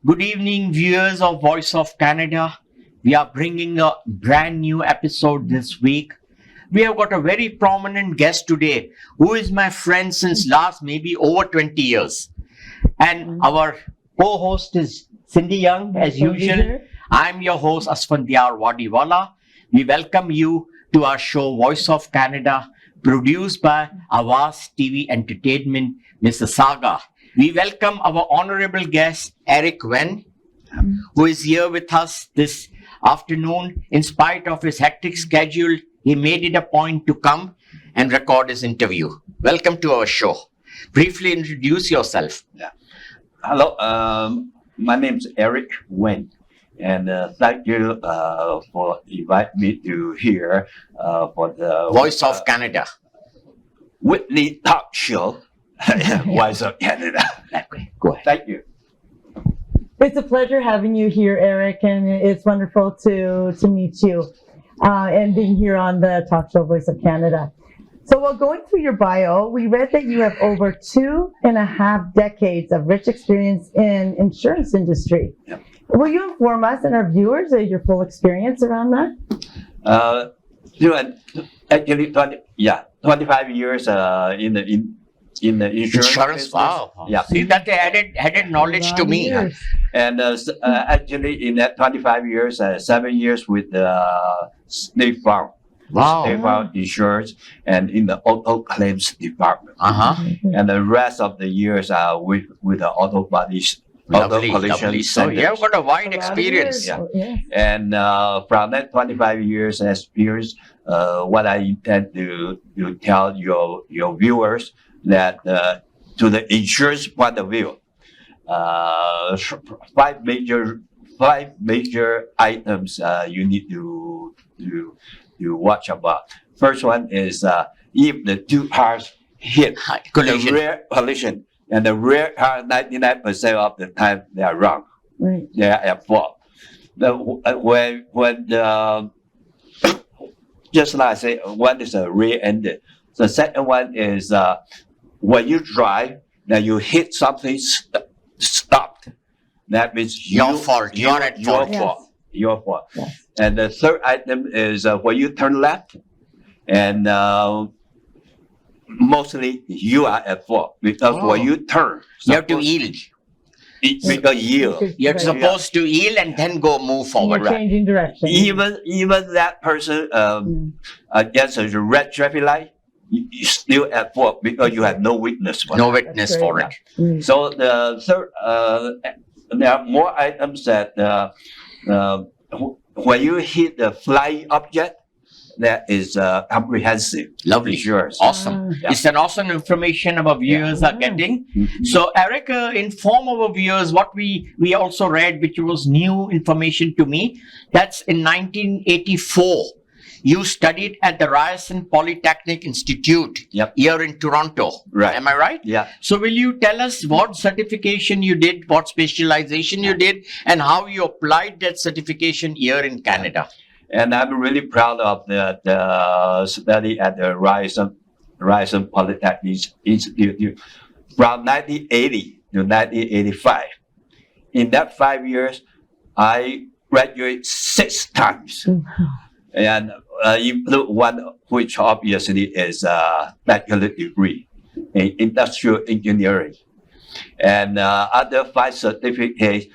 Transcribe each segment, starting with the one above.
Good evening, viewers of Voice of Canada. We are bringing a brand new episode this week. We have got a very prominent guest today who is my friend since last maybe over 20 years. And our co-host is Cindy Young, as usual. I'm your host, Asphandiar Wadiwalla. We welcome you to our show, Voice of Canada, produced by Awaz TV Entertainment, Mr. Saga. We welcome our honorable guest, Eric Wen, who is here with us this afternoon. In spite of his hectic schedule, he made it a point to come and record his interview. Welcome to our show. Briefly introduce yourself. Hello, my name is Eric Wen, and thank you for inviting me to here for the Voice of Canada. Whitney Talk Show. Voice of Canada. Go ahead. Thank you. It's a pleasure having you here, Eric, and it's wonderful to meet you and being here on the talk show Voice of Canada. So while going through your bio, we read that you have over 2.5 decades of rich experience in insurance industry. Yep. Will you inform us and our viewers of your full experience around that? Actually, 25 years in the insurance business. Wow. Yeah. See, that added knowledge to me. Years. And actually, in that 25 years, 7 years with the State Farm. Wow. State Farm Insurance and in the auto claims department. Uh-huh. And the rest of the years are with the auto bodies. Lovely. Collision So you have got a wide experience. Yeah. Yeah. And from that 25 years experience, what I intend to tell your viewers that to the insurance point of view, five major items you need to watch about. First one is if the two cars hit Collision. the rear collision, and the rear car 99% of the time they are wrong. Right. They are at fault. When just like I say, one is a rear-ended. The second one is when you drive, then you hit something stopped. That means Your fault. You're at your fault. fault. Your fault. Yes. And the third item is when you turn left, and mostly you are at fault because when you turn, You have to yield. because yield. You're Right. supposed to yield and then move forward. You're changing direction. Even that person against a red traffic light, you still at fault because you have no witness. For No it. witness That's for right. it. So the third, there are more items that when you hit the flying object, that is comprehensive. Lovely. Insurance. Awesome. Yeah. It's an awesome information our viewers are getting. So, Eric, inform our viewers what we also read, which was new information to me. That's in 1984. You studied at the Ryerson Polytechnic Institute Yep. here in Toronto. Right. Am I right? Yeah. So, will you tell us what certification you did, what specialization you did, and how you applied that certification here in Canada? And I'm really proud of the study at the Ryerson Polytechnic Institute from 1980 to 1985. In that 5 years, I graduated 6 times. And include one which obviously is a bachelor degree in industrial engineering. And other 5 certificates,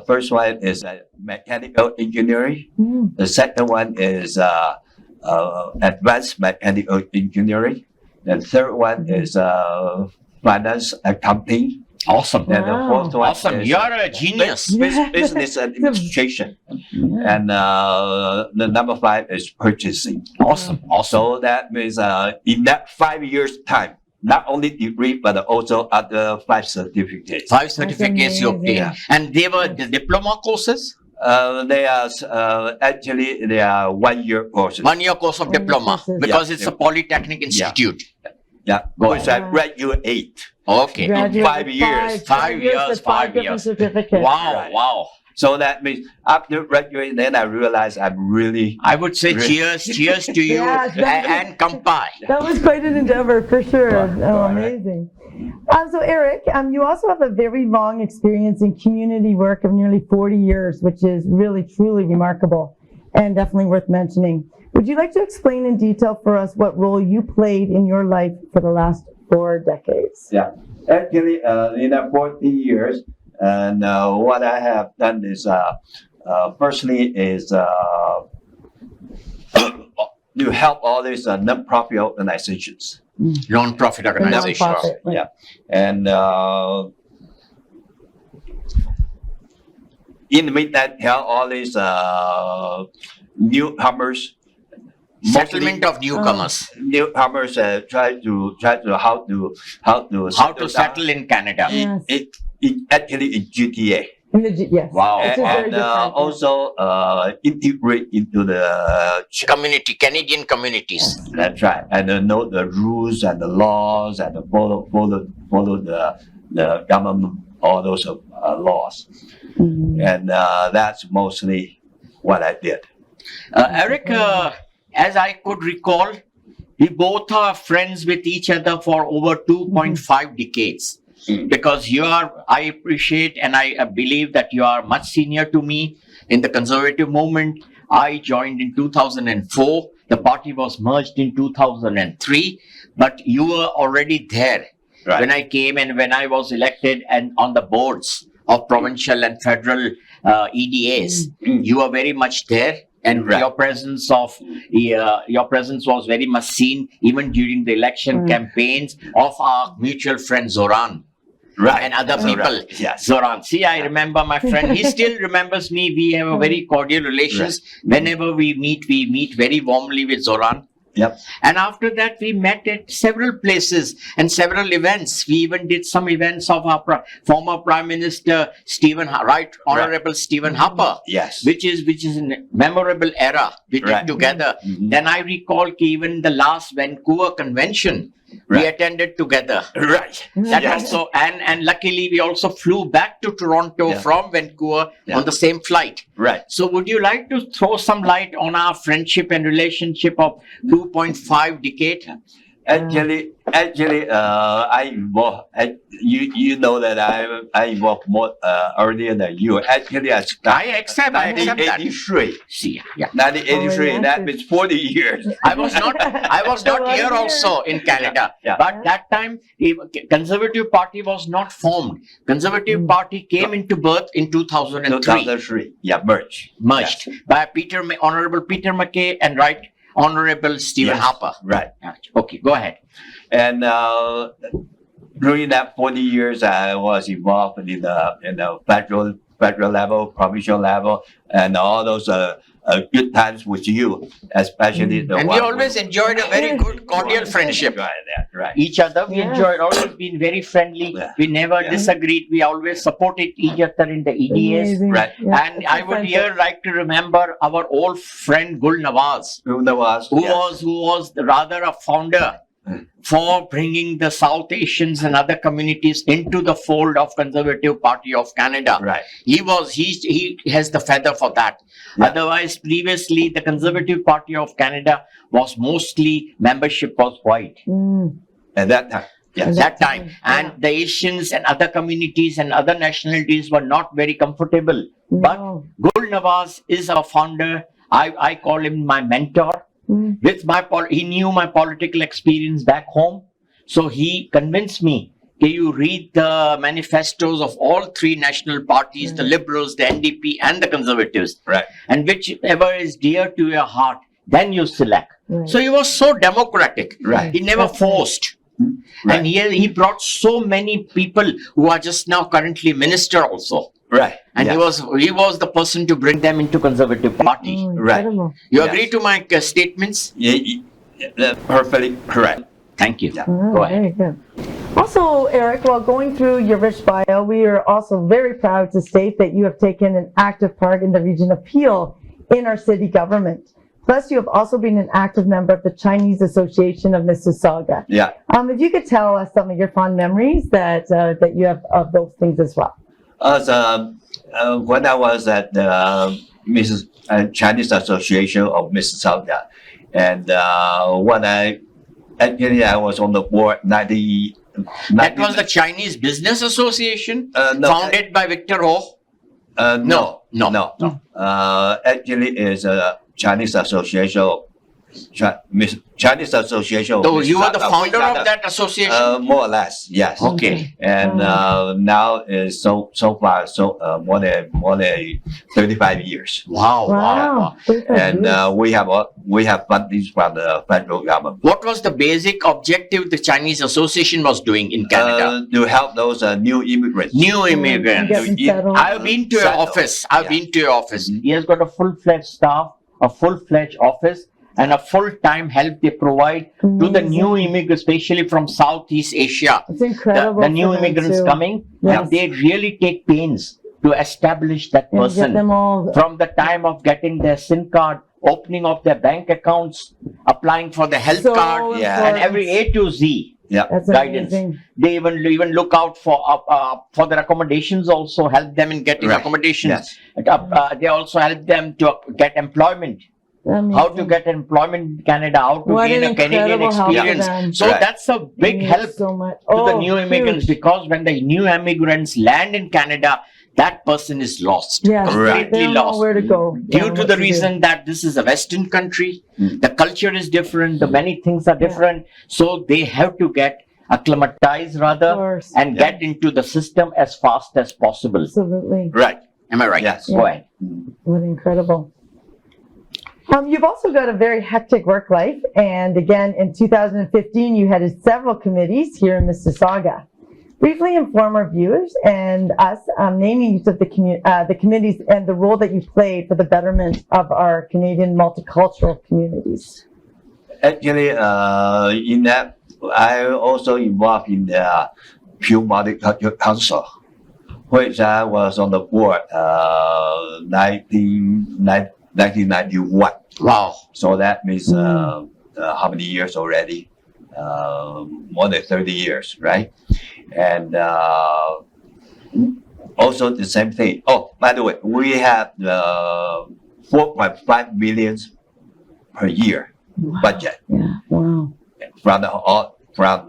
first one is mechanical engineering. The second one is advanced mechanical engineering. The third one is finance accounting. Awesome. And the fourth one Awesome. is You're a genius. business administration. And the number 5 is purchasing. Awesome. Awesome. So that means in that 5 years time, not only degree but also other 5 certificates. 5 certificates you obtained. amazing. And they were the diploma courses? They are actually they are 1 year courses. 1 year course of 1 year diploma courses. because Yeah. it's a polytechnic institute. Yeah, Go which I graduate. Okay. Graduated 5 years. 5 years, with 5 different years. certificates. Wow, Right. wow. So that means after graduating, then I realized I'm really. I would say cheers to you Yeah, and kampai. That was quite an endeavor for sure. Right, Oh, right. amazing. So Eric, you also have a very long experience in community work of nearly 40 years, which is really, truly remarkable and definitely worth mentioning. Would you like to explain in detail for us what role you played in your life for the last 4 decades? Yeah, actually, in that 40 years, and what I have done is, firstly, is to help all these non-profit organizations. Non-profit organization. Nonprofit, right. Yeah, and in the meantime, help all these newcomers. Settlement of newcomers. Newcomers try to how to Settle in Canada. Yes. It actually in GTA. Yes. Wow. Which is very And different. also integrate into the Community, Canadian communities. that's right, and know the rules and the laws and follow the government all those laws, Mhm. and that's mostly what I did. Eric, as I could recall, we both are friends with each other for over 2.5 decades. Because I appreciate and I believe that you are much senior to me in the conservative movement. I joined in 2004. The party was merged in 2003, but you were already there Right. when I came and when I was elected and on the boards of provincial and federal EDAs. You were very much there. And Right. your presence was very much seen even during the election campaigns of our mutual friend Zoran. Right. And other Zoran, people. yes. Zoran. See, I remember my friend. He still remembers me. We have a very cordial relations. Whenever we meet very warmly with Zoran. Yep. And after that, we met at several places and several events. We even did some events of our former Prime Minister Honorable Stephen Harper. Yes. Which is a memorable era we did Right. together. Mhm. Then I recall even the last Vancouver convention we Right. attended together. Right. That Yes. also, and luckily we also flew back to Toronto Yeah. from Vancouver Yeah. on the same flight. Right. So would you like to throw some light on our friendship and relationship of 2.5 decade? Actually, I involved. You know that I involved more earlier than you. Actually, I I started accept that. 1983. See, yeah. 1983. Oh, that yes. means 40 years. I was not here also in Canada. Yeah. But that time, the Conservative Party was not formed. Conservative Party came into birth in 2003. 2003. Yeah, merged. Merged by Honorable Peter MacKay and Honorable Stephen Yes. Harper. Right. Okay, go ahead. And during that 40 years, I was involved in the federal level, provincial level, and all those good times with you, especially the And one we always enjoyed a very good, cordial friendship. Right. Each other, we Yes. enjoyed, always been very friendly. Yeah. We never Yeah. disagreed. We always supported each other in the EDAs. Amazing. Right. Yeah, And it's I a would friendship. here like to remember our old friend Gul Nawaz, who was rather a founder for bringing the South Asians and other communities into the fold of Conservative Party of Canada. Right. He has the feather for that. Yeah. Otherwise, previously the Conservative Party of Canada was mostly membership was white At that time. Yes. that time, Yeah. and the Asians and other communities and other nationalities were not very comfortable. But No. Gul Nawaz is our founder. I call him my mentor. With he knew my political experience back home, so he convinced me. Can you read the manifestos of all three national parties, the Liberals, the NDP, and the Conservatives, Right. and whichever is dear to your heart, then you select. Right. So he was so democratic. Right. He never forced. Right. And he brought so many people who are just now currently minister also. Right. And Yes. he was the person to bring them into Conservative Party. Right. Incredible. You Yes. agree to my statements? Yeah, perfectly correct. Thank you. Yeah. Oh, Go ahead. very good. Also, Eric, while going through your rich bio, we are also very proud to state that you have taken an active part in the region of Peel in our city government. Plus, you have also been an active member of the Chinese Association of Mississauga. Yeah. If you could tell us some of your fond memories that you have of those things as well. As When I was at the Mrs. Chinese Association of Mississauga, and I was on the board 90. That was the Chinese Business Association, No, founded by Victor Ho. no. No. Actually, is a Chinese Association of Chinese Association. Of So you were the Mississauga. founder of that association? More or less, yes. Okay. And now is so far more than 35 years. Wow. And we have funding from the federal government What was the basic objective the Chinese Association was doing in Canada? to help those new immigrants. New immigrants. Get them settled. I've been to your Settled. office. I've Yeah. been to your office. He has got a full-fledged staff, a full-fledged office, and a full-time help they provide to the new immigrants, especially from Southeast Asia. It's incredible. The new for them immigrants to- coming, Yes. and they really take pains to establish that and get person them all. from the time of getting their SIM card, opening of their bank accounts, applying for the health So card, Yeah. and every A to Z That's guidance. amazing. They even look out for their accommodations. Also help them in getting Right. accommodations. Yes. They also help them to get employment. How to get employment in Canada, how to What gain an a Canadian incredible help for experience. them. So Right. that's a big help so much. to the new immigrants, huge. because when the new immigrants land in Canada, that person is lost, Yes, completely they don't know lost. where to go. Due Yeah, to what the do. reason that this is a Western country, the culture is different, the many things are different, so they have to get acclimatized Of rather course. and get into the system as fast as possible. Absolutely. Right. Am I right? Yes. Go ahead. What incredible. You've also got a very hectic work life, and again, in 2015, you headed several committees here in Mississauga. Briefly inform our viewers and us naming each of the committees and the role that you played for the betterment of our Canadian multicultural communities. Actually, in that, I also involved in the Pure Multicultural Council, which I was on the board 1991. Wow. So that means how many years already? More than 30 years, right? And also the same thing. Oh, by the way, we have 4.5 million per year budget Yeah, wow. from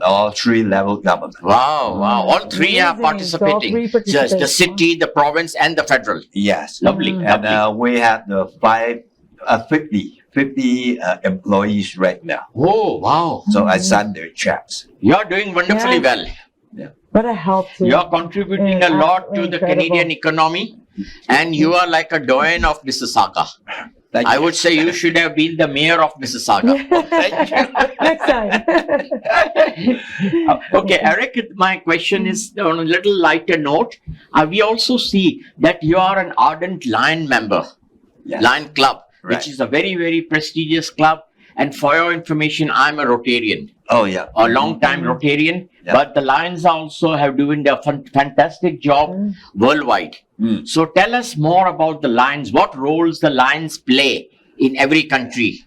all three level government. Wow. All three are Amazing. So all participating. three Just the participate. city, the province, and the federal. Yes. Lovely. Mm. And we have the 50 employees right now. Oh, wow. So I signed their checks. You're doing wonderfully Yes. well. What a help to You're contributing a lot to the Canadian economy, and you are like a doyen of Mississauga. Thank I you. would say you should have been the mayor of Mississauga. Next time. Okay, Eric, my question is on a little lighter note. We also see that you are an ardent Lion member, Yes. Lion Club, Right. which is a very, very prestigious club. And for your information, I'm a Rotarian, Oh yeah. a long-time Rotarian. Yeah. But the Lions also have doing a fantastic job worldwide. Mm. So tell us more about the Lions. What roles the Lions play in every country?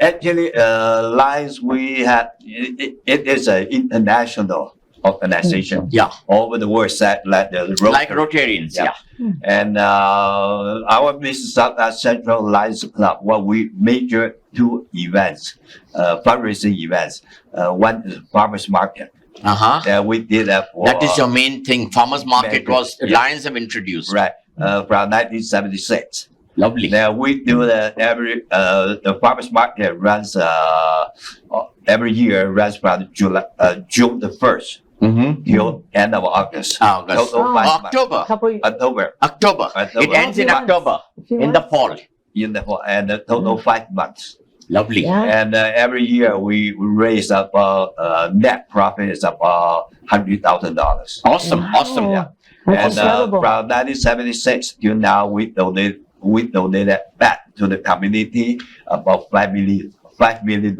Actually, Lions we have it is an international organization Yeah, over the world, like the like Rotary. Rotarians. Yeah. Yeah. And our Mississauga Central Lions Club, we major two events, fundraising events. One is farmers market. Uh-huh. We did that for That is your main thing. Farmers market Main- was yeah. Lions have introduced. right from 1976. Lovely. Now we do that the farmers market runs every year runs from June the 1st Mm-hmm. till end of August. August. Total 5 months. October. October. October. It ends in Oh, October, few in the months. fall. In the fall, and the total 5 months. Lovely. Yeah. And every year we raise about net profit is about $100,000. Awesome. Wow. Awesome. Yeah. That's And incredible. from 1976 till now, we donated back to the community about $5 million.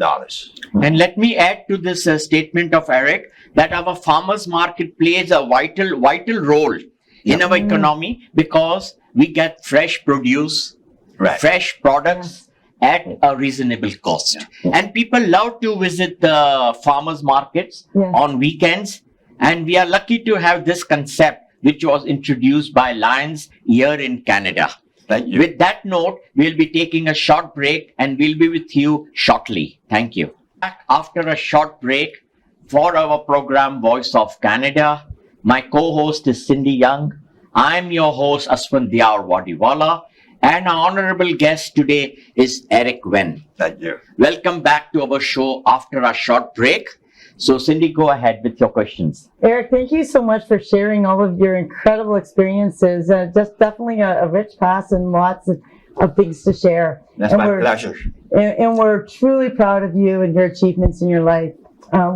And let me add to this statement of Eric that our farmers market plays a vital role in our economy, because we get fresh produce, Right. fresh products at a reasonable cost. And people love to visit the farmers markets Yes. on weekends. And we are lucky to have this concept which was introduced by Lions here in Canada. Thank you. With that note, we'll be taking a short break and we'll be with you shortly. Thank you. Back after a short break for our program Voice of Canada. My co-host is Cindy Young. I'm your host Asphandiar Wadiwalla, and our honorable guest today is Eric Wen. Thank you. Welcome back to our show after a short break. So Cindy, go ahead with your questions. Eric, thank you so much for sharing all of your incredible experiences. Just definitely a rich past and lots of things to share. That's And my we're- pleasure. And we're truly proud of you and your achievements in your life.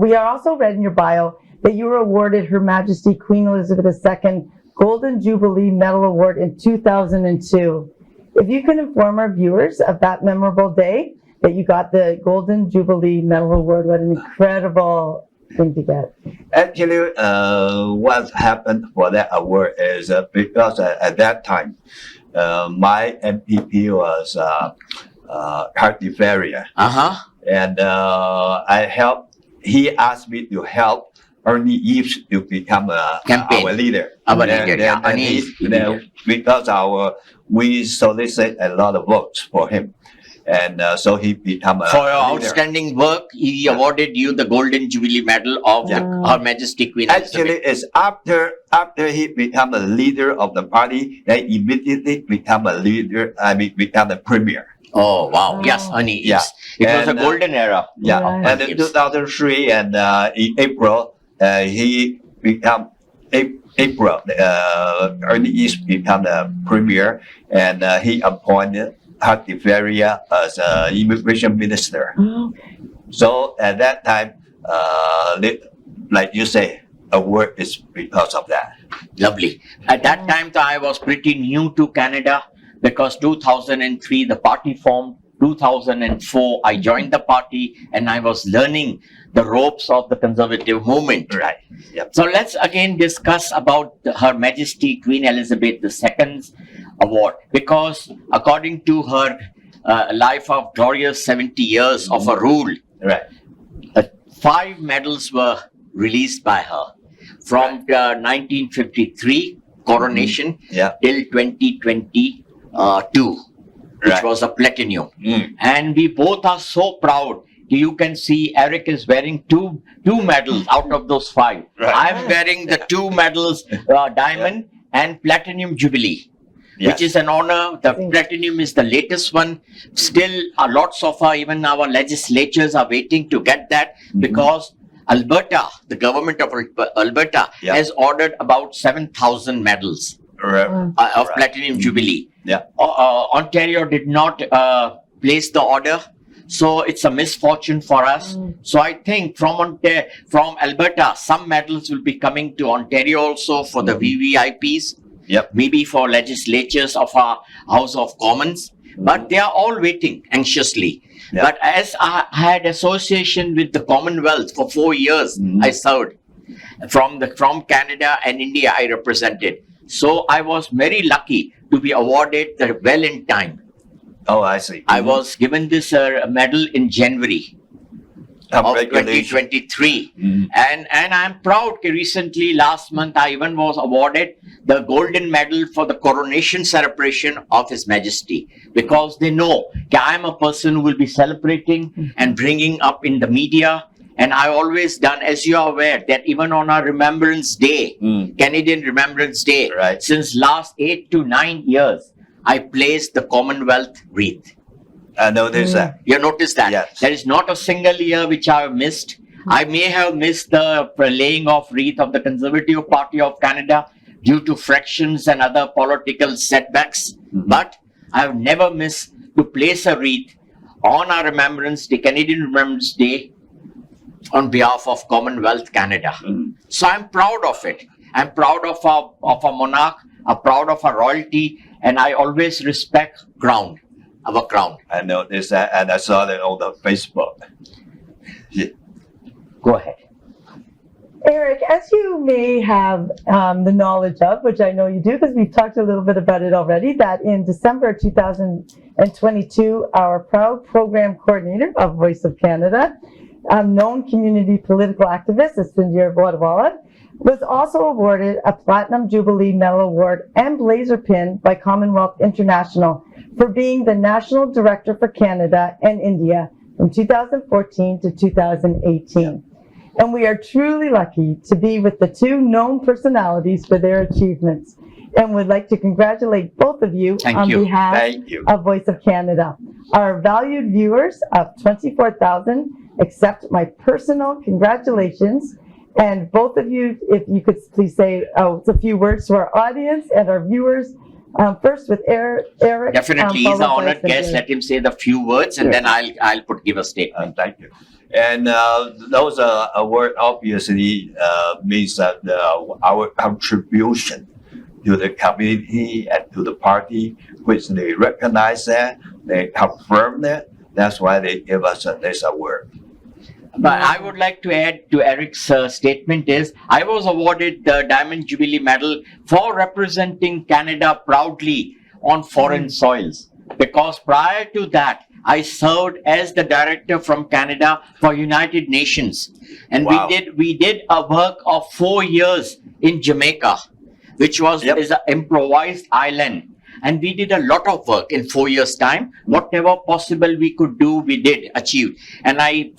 We are also read in your bio that you were awarded Her Majesty Queen Elizabeth II Golden Jubilee Medal Award in 2002. If you can inform our viewers of that memorable day that you got the Golden Jubilee Medal Award, what an incredible thing to get. Actually, what happened for that award is because at that time, my MPP was heart failure, and he asked me to help Ernie Eves to become Campaign. our leader. Our And leader, yeah. and Ernie he- Eves, leader. because we solicit a lot of votes for him, and so he become a For your leader. outstanding work, he awarded you the Golden Jubilee Medal of Her Majesty Queen Actually, Elizabeth. it's after he become a leader of the party, they immediately become a leader. Become the premier. Oh, wow. Oh. Yes, Ernie Eves. Yeah. It was a And, golden era. Yeah, Right. and in 2003 and in April, he become April. Ernie East become the premier, and he appointed Hati Feria as immigration minister. Oh, So at that time, like you say, a word is because of that. Lovely. At that time, I was pretty new to Canada because 2003 the party formed. 2004 I joined the party and I was learning the ropes of the conservative movement. Right. Yep. So let's again discuss about Her Majesty Queen Elizabeth II's award, because according to her life of glorious 70 years of her rule, Right. 5 medals were released by her from 1953 coronation Yeah. till 2022, which Right. was a platinum. Mm. And we both are so proud. You can see Eric is wearing two medals out of those 5. Right. I'm wearing the 2 medals, diamond and platinum jubilee, which Yes. is an honor. The platinum is the latest one. Still, lots of even our legislatures are waiting to get that, because Alberta, the government of Alberta, Yeah. has ordered about 7,000 medals Right. of Right. platinum jubilee. Yeah. Ontario did not place the order, so it's a misfortune for us. So I think from Alberta, some medals will be coming to Ontario also for the VVIPs, Yep. maybe for legislatures of our House of Commons. But they are all waiting anxiously. Yeah. But as I had association with the Commonwealth for 4 years, I served from Canada and India. I represented. So I was very lucky to be awarded well in time. Oh, I see. I was given this medal in January of Congratulations. 2023. Mhm. And I'm proud. Recently, last month, I even was awarded the Golden Medal for the coronation celebration of His Majesty, because they know that I'm a person who will be celebrating and bringing up in the media. And I always done, as you are aware, that even on our Remembrance Day, Mm. Canadian Remembrance Day, Right. since last 8 to 9 years, I placed the Commonwealth wreath. I noticed that. You notice that? Yes. There is not a single year which I have missed. I may have missed the laying of wreath of the Conservative Party of Canada due to fractions and other political setbacks, but I have never missed to place a wreath on our Remembrance Day, Canadian Remembrance Day, on behalf of Commonwealth Canada. So I'm proud of it. I'm proud of our monarch. I'm proud of our royalty, and I always respect our crown. I noticed that, and I saw that on the Facebook. Yeah. Go ahead. Eric, as you may have the knowledge of, which I know you do because we've talked a little bit about it already, that in December 2022, our proud program coordinator of Voice of Canada known community political activist, Asphandiar Wadiwalla, was also awarded a Platinum Jubilee Medal Award and Blazer Pin by Commonwealth International for being the National Director for Canada and India from 2014 to 2018. And we are truly lucky to be with the two known personalities for their achievements, and would like to congratulate both of you on behalf Thank you. of Voice of Canada. Our valued viewers of 24,000 accept my personal congratulations. And both of you, if you could please say a few words to our audience and our viewers. First with Eric. Definitely, he's followed an by honored guest. Asphandiar. Let him say the few words, and then I'll give a statement. Thank you. And those award obviously means that our contribution to the community and to the party, which they recognize that, they confirm that. That's why they give us this award. But I would like to add to Eric's statement is, I was awarded the Diamond Jubilee Medal for representing Canada proudly on foreign soils. Because prior to that, I served as the director from Canada for United Nations. And Wow. we did a work of 4 years in Jamaica, which was is an improvised island. And we did a lot of work in 4 years' time. Whatever possible we could do, we did achieve. And I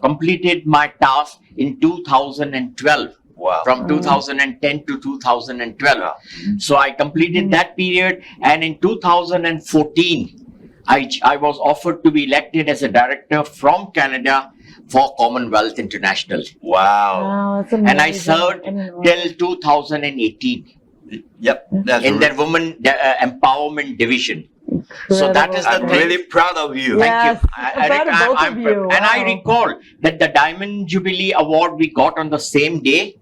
completed my task in 2012. Wow. From 2010 to 2012. Wow. So I completed that period. And in 2014, I was offered to be elected as a director from Canada for Commonwealth International. Wow. Wow, that's amazing. And I served till 2018 Yep. That's in really, their women empowerment division. So that is the I'm thing. really proud of you. Yeah. Thank you. Yes, proud of both of you. And I Wow. recall that the Diamond Jubilee Award we got on the same day,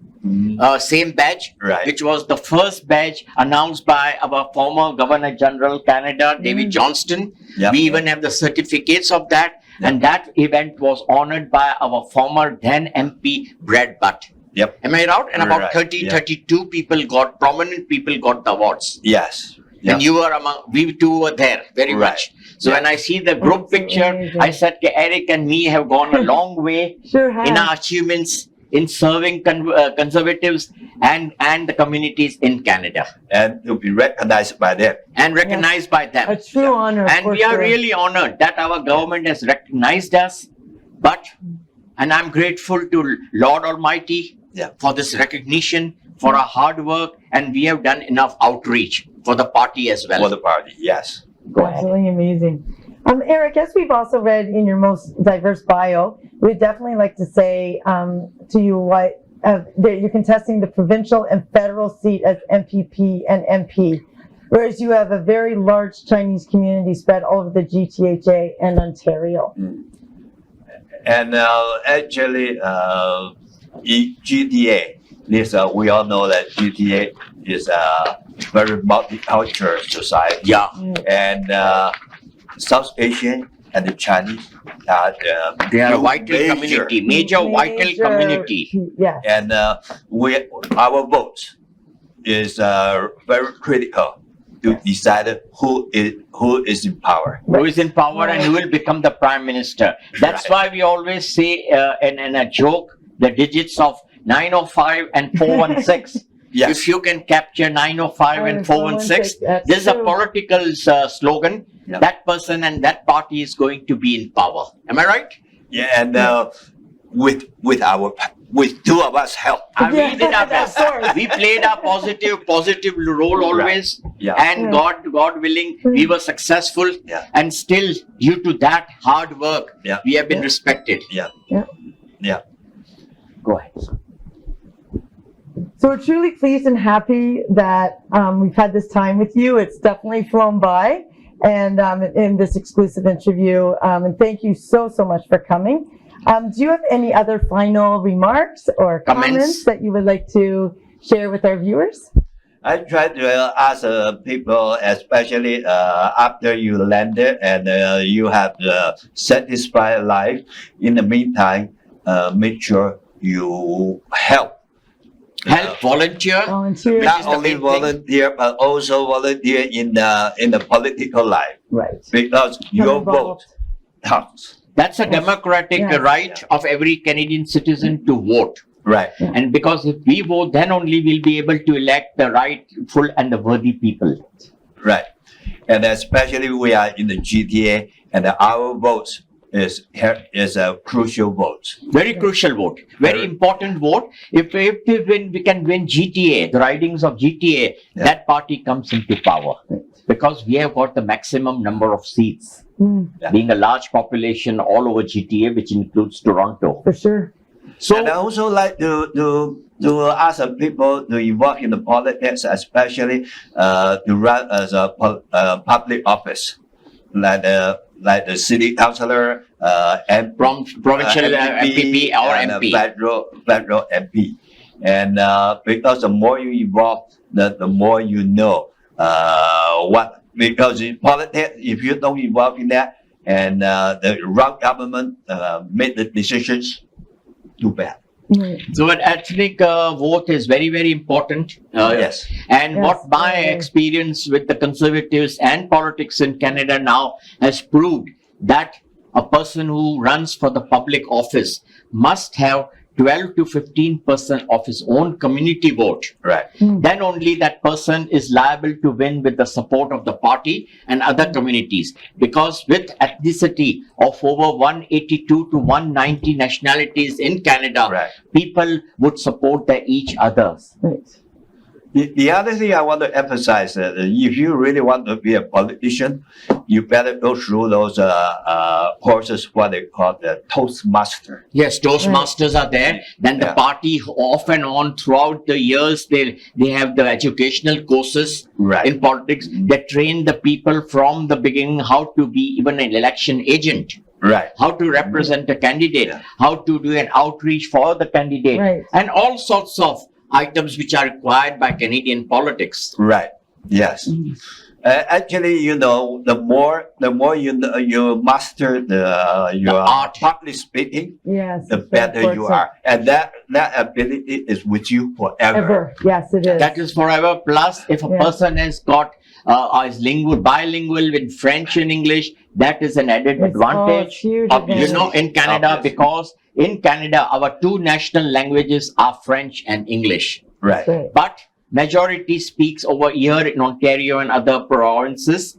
same badge, Right. which was the first badge announced by our former Governor General Canada, David Johnston. Yep. We even have the certificates of that. And that event was honored by our former then MP, Brad Butt. Yep. Am I right? And about Right. 30, Yeah. 32 prominent people got the awards. Yes. Yep. And you were we two were there very Right. much. So Yeah. when I see the group That's picture, amazing. I said, "Okay, Eric and me have gone a long way Sure have. in our achievements in serving conservatives and the communities in Canada And to be recognized by them. and recognized by them. A true honor. And for we are sure. really honored that our government has recognized us. And I'm grateful to Lord Almighty Yeah. for this recognition, for our hard work, and we have done enough outreach for the party as well. For the party. Yes. Go ahead. Absolutely amazing. Eric, as we've also read in your most diverse bio, we'd definitely like to say to you what that you're contesting the provincial and federal seat as MPP and MP, whereas you have a very large Chinese community spread all over the GTHA and Ontario. And actually, in GTA, we all know that GTA is a very multicultural society. Yeah. And South Asian and the Chinese are They are a two vital community, major vital community. Yes. And our vote is very critical to decide who is in power. Who is in power and who will become the prime minister. That's why we always say in a joke, the digits of 905 and 416. Yes. If you can capture 905 and 416, That's this is a true. political slogan. Yeah. That person and that party is going to be in power. Am I right? Yeah, and with two of us help. We did our best. Of course. We played our positive role always. Yeah. And God willing, we were successful. Yeah. And still, due to that hard work, Yeah. we have been respected. Yeah. Yeah. Yeah. Go ahead. So we're truly pleased and happy that we've had this time with you. It's definitely flown by, and in this exclusive interview. And thank you so much for coming. Do you have any other final remarks or comments that you would like to share with our viewers? I try to ask people, especially after you landed and you have a satisfied life. In the meantime, make sure you help. Volunteer. Volunteer. Not is the only main thing. volunteer, but also volunteer in the political life, Right. because your involved. vote counts. That's a democratic Yes. right of every Canadian citizen to vote. Right. And because if we vote, then only we'll be able to elect the rightful and the worthy people. Right. And especially we are in the GTA, and our votes is a crucial vote. Very crucial vote. Very important vote. If we can win GTA, the ridings of GTA, that party comes into power. Because we have got the maximum number of seats. Being a large population all over GTA, which includes Toronto. For sure. So And I also like to ask some people to involve in the politics, especially to run as a public office, like the city councillor and provincial MPP or and MP. federal MP. And because the more you involve, the more you know what. Because in politics, if you don't involve in that, and the wrong government made the decisions, too bad. So an ethnic vote is very, very important. Yes. And Yes, what my yeah. experience with the conservatives and politics in Canada now has proved that a person who runs for the public office must have 12 to 15% of his own community vote. Right. Then only that person is liable to win with the support of the party and other communities. Because with ethnicity of over 182 to 190 nationalities in Canada, Right. people would support each other. Right. The other thing I want to emphasize that if you really want to be a politician, you better go through those courses, what they call the Toastmaster. Yes, Toastmasters are there. Then the Yeah. party off and on throughout the years, they have the educational courses Right. in politics. They train the people from the beginning how to be even an election agent. Right. How to represent a candidate, Yeah. how to do an outreach for the candidate, Right. and all sorts of items which are required by Canadian politics. Right. Yes. Actually, you know, the more you know, you master your art. public speaking, Yes. the it's very better you important. are, and that ability is with you forever. Ever. Yes, it is. That is forever. Plus, if a Yeah. person has got is bilingual with French and English, that is an added It's advantage. huge Obviously. You know, in Canada, Obviously. because in Canada, our two national languages are French and English. Right. Right. But majority speaks over here in Ontario and other provinces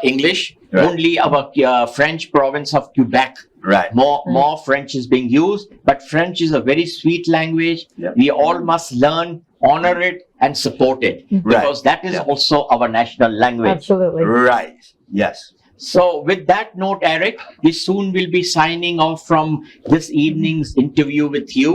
English. Right. Only our French province of Quebec, Right. more French is being used. But French is a very sweet language. Yeah. We all must learn, honor it, and support it because that is Yeah. also our national language. Absolutely. Right. Yes. So, with that note, Eric, we soon will be signing off from this evening's interview with you.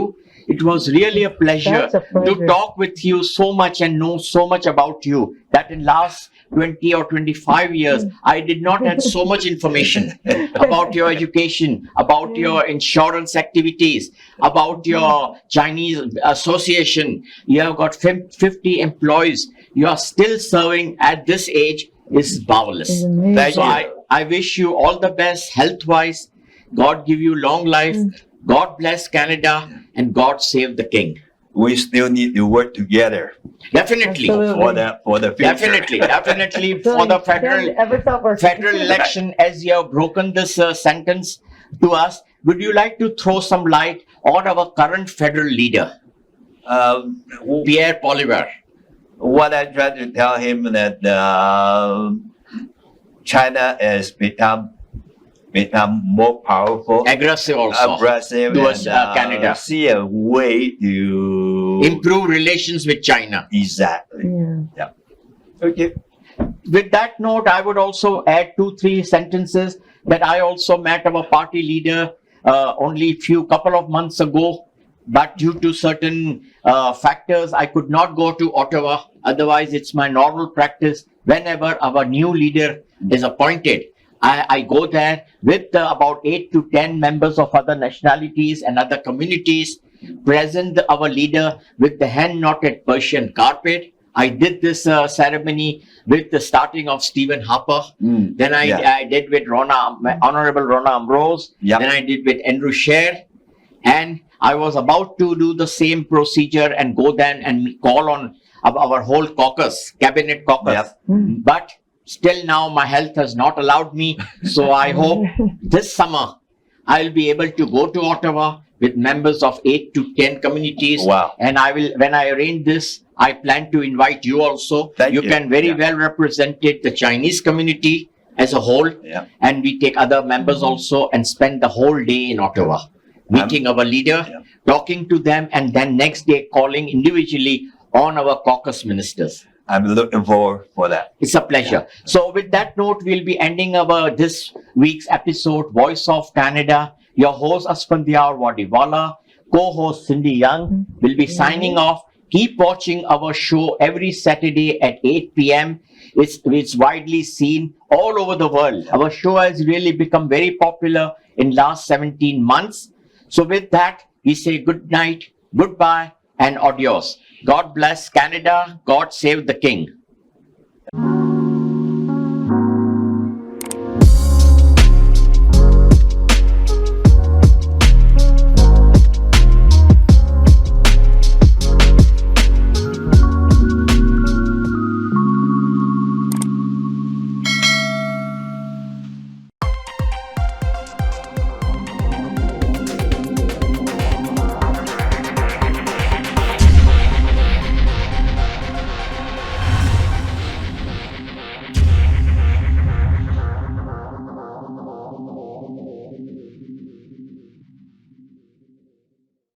It was really a pleasure, That's a pleasure. to talk with you so much and know so much about you that in last 20 or 25 years, I did not have so much information about your education, about your insurance activities, about your Chinese association. You have got 50 employees. You are still serving at this age is marvelous. It's amazing. Thank So you. I wish you all the best health-wise. God give you long life. God bless Canada and God save the King. We still need to work together Definitely. Absolutely. for the future. Definitely So for the you can't federal ever stop working. election. As you have broken this sentence to us, would you like to throw some light on our current federal leader, Pierre Poilievre? What I tried to tell him that China has become more powerful, Aggressive also. aggressive, towards, and Canada. see a way to Improve relations with China. exactly. Yeah. Okay. With that note, I would also add 2-3 sentences that I also met our party leader only couple of months ago, but due to certain factors, I could not go to Ottawa. Otherwise, it's my normal practice. Whenever our new leader is appointed, I go there with about 8 to 10 members of other nationalities and other communities, present our leader with the hand-knotted Persian carpet. I did this ceremony with the starting of Stephen Harper. Then I did with Honorable Rona Ambrose. Yeah. Then I did with Andrew Scheer. And I was about to do the same procedure and go then and call on our whole caucus, cabinet caucus. Yep. But still now my health has not allowed me. So I hope this summer I'll be able to go to Ottawa with members of 8 to 10 communities. Wow. And I will, when I arrange this, I plan to invite you also. Thank you. can very Yeah. well represent the Chinese community as a whole. Yeah. And we take other members also and spend the whole day in Ottawa, meeting our leader, Yeah. talking to them, and then next day calling individually on our caucus ministers. I'm looking forward for that. It's a pleasure. So with that note, we'll be ending our this week's episode, Voice of Canada. Your host Asphandiar Wadiwalla, co-host Cindy Young will be signing off. Keep watching our show every Saturday at 8 p.m. It's widely seen all over the world. Our show has really become very popular in last 17 months. So with that, we say good night, goodbye, and adios. God bless Canada. God save the King.